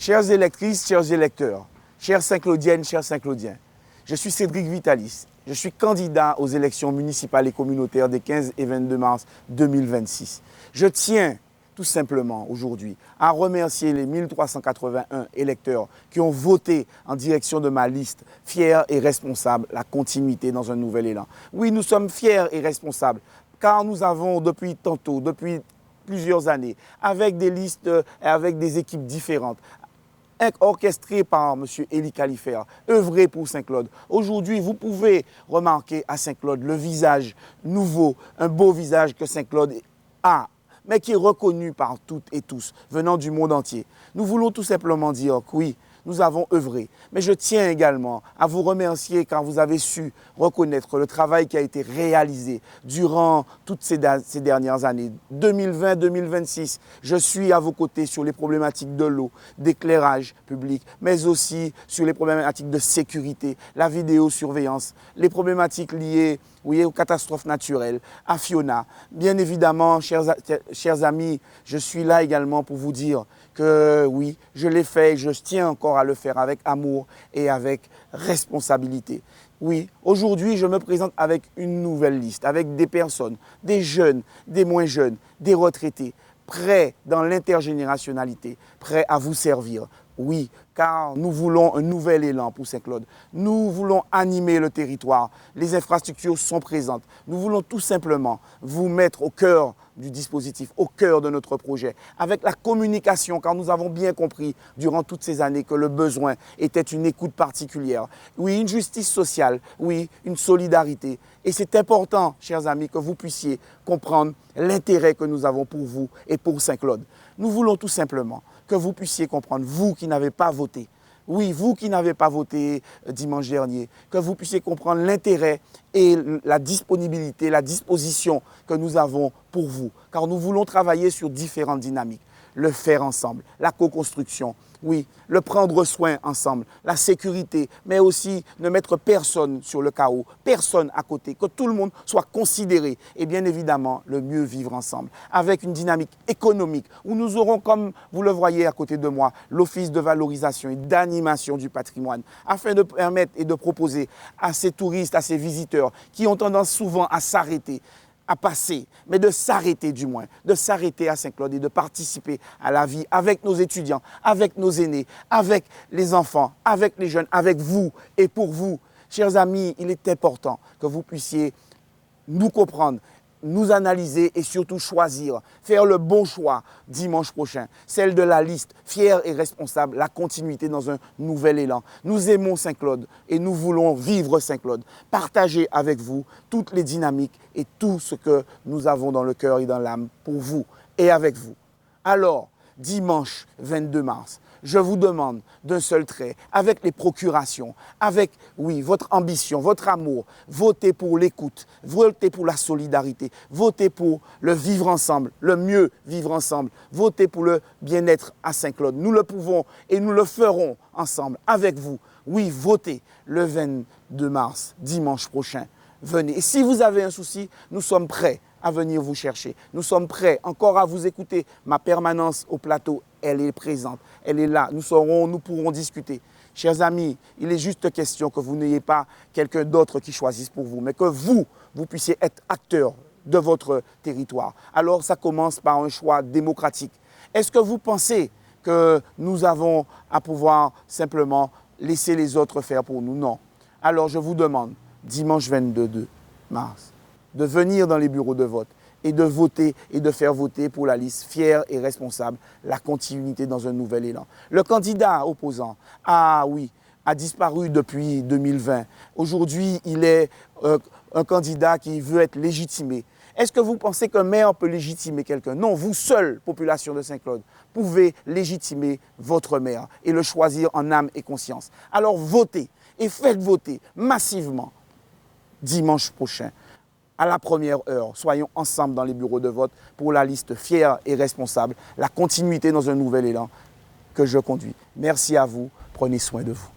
Chères électrices, chers électeurs, chères Saint-Claudiennes, chers Saint-Claudiens, je suis Cédric Vitalis. Je suis candidat aux élections municipales et communautaires des 15 et 22 mars 2026. Je tiens tout simplement aujourd'hui à remercier les 1381 électeurs qui ont voté en direction de ma liste, fière et responsable, la continuité dans un nouvel élan. Oui, nous sommes fiers et responsables car nous avons depuis plusieurs années, avec des listes et avec des équipes différentes, orchestré par M. Élie Califert, œuvré pour Saint-Claude. Aujourd'hui, vous pouvez remarquer à Saint-Claude le visage nouveau, un beau visage que Saint-Claude a, mais qui est reconnu par toutes et tous, venant du monde entier. Nous voulons tout simplement dire que oui, nous avons œuvré. Mais je tiens également à vous remercier car vous avez su reconnaître le travail qui a été réalisé durant toutes ces dernières années, 2020-2026. Je suis à vos côtés sur les problématiques de l'eau, d'éclairage public, mais aussi sur les problématiques de sécurité, la vidéosurveillance, les problématiques liées aux catastrophes naturelles, à Fiona. Bien évidemment, chers amis, je suis là également pour vous dire que oui, je l'ai fait et je tiens encore à le faire avec amour et avec responsabilité. Oui, aujourd'hui, je me présente avec une nouvelle liste, avec des personnes, des jeunes, des moins jeunes, des retraités, prêts dans l'intergénérationnalité, prêts à vous servir. Oui, car nous voulons un nouvel élan pour Saint-Claude. Nous voulons animer le territoire. Les infrastructures sont présentes. Nous voulons tout simplement vous mettre au cœur du dispositif, au cœur de notre projet, avec la communication, car nous avons bien compris durant toutes ces années que le besoin était une écoute particulière. Oui, une justice sociale, oui, une solidarité. Et c'est important, chers amis, que vous puissiez comprendre l'intérêt que nous avons pour vous et pour Saint-Claude. Nous voulons tout simplement que vous puissiez comprendre, vous qui n'avez pas voté, oui, vous qui n'avez pas voté dimanche dernier, que vous puissiez comprendre l'intérêt et la disponibilité, la disposition que nous avons pour vous. Car nous voulons travailler sur différentes dynamiques. Le faire ensemble, la co-construction, oui, le prendre soin ensemble, la sécurité, mais aussi ne mettre personne sur le chaos, personne à côté, que tout le monde soit considéré et bien évidemment le mieux vivre ensemble, avec une dynamique économique où nous aurons, comme vous le voyez à côté de moi, l'office de valorisation et d'animation du patrimoine, afin de permettre et de proposer à ces touristes, à ces visiteurs qui ont tendance souvent à s'arrêter, à passer, mais de s'arrêter du moins, de s'arrêter à Saint-Claude et de participer à la vie avec nos étudiants, avec nos aînés, avec les enfants, avec les jeunes, avec vous et pour vous. Chers amis, il est important que vous puissiez nous comprendre, nous analyser et surtout choisir, faire le bon choix dimanche prochain, celle de la liste, fière et responsable, la continuité dans un nouvel élan. Nous aimons Saint-Claude et nous voulons vivre Saint-Claude, partager avec vous toutes les dynamiques et tout ce que nous avons dans le cœur et dans l'âme pour vous et avec vous. Alors, dimanche 22 mars, je vous demande d'un seul trait, avec les procurations, avec, oui, votre ambition, votre amour, votez pour l'écoute, votez pour la solidarité, votez pour le vivre ensemble, le mieux vivre ensemble, votez pour le bien-être à Saint-Claude. Nous le pouvons et nous le ferons ensemble, avec vous. Oui, votez le 22 mars, dimanche prochain. Venez. Et si vous avez un souci, nous sommes prêts à venir vous chercher. Nous sommes prêts encore à vous écouter. Ma permanence au plateau, elle est présente, elle est là. Nous pourrons discuter. Chers amis, il est juste question que vous n'ayez pas quelqu'un d'autre qui choisisse pour vous, mais que vous puissiez être acteur de votre territoire. Alors ça commence par un choix démocratique. Est-ce que vous pensez que nous avons à pouvoir simplement laisser les autres faire pour nous? Non. Alors je vous demande, dimanche 22 mars, de venir dans les bureaux de vote et de voter et de faire voter pour la liste fière et responsable, la continuité dans un nouvel élan. Le candidat opposant a disparu depuis 2020. Aujourd'hui, il est un candidat qui veut être légitimé. Est-ce que vous pensez qu'un maire peut légitimer quelqu'un? Non, vous seule, population de Saint-Claude, pouvez légitimer votre maire et le choisir en âme et conscience. Alors votez et faites voter massivement dimanche prochain. À la première heure, soyons ensemble dans les bureaux de vote pour la liste fière et responsable, la continuité dans un nouvel élan que je conduis. Merci à vous, prenez soin de vous.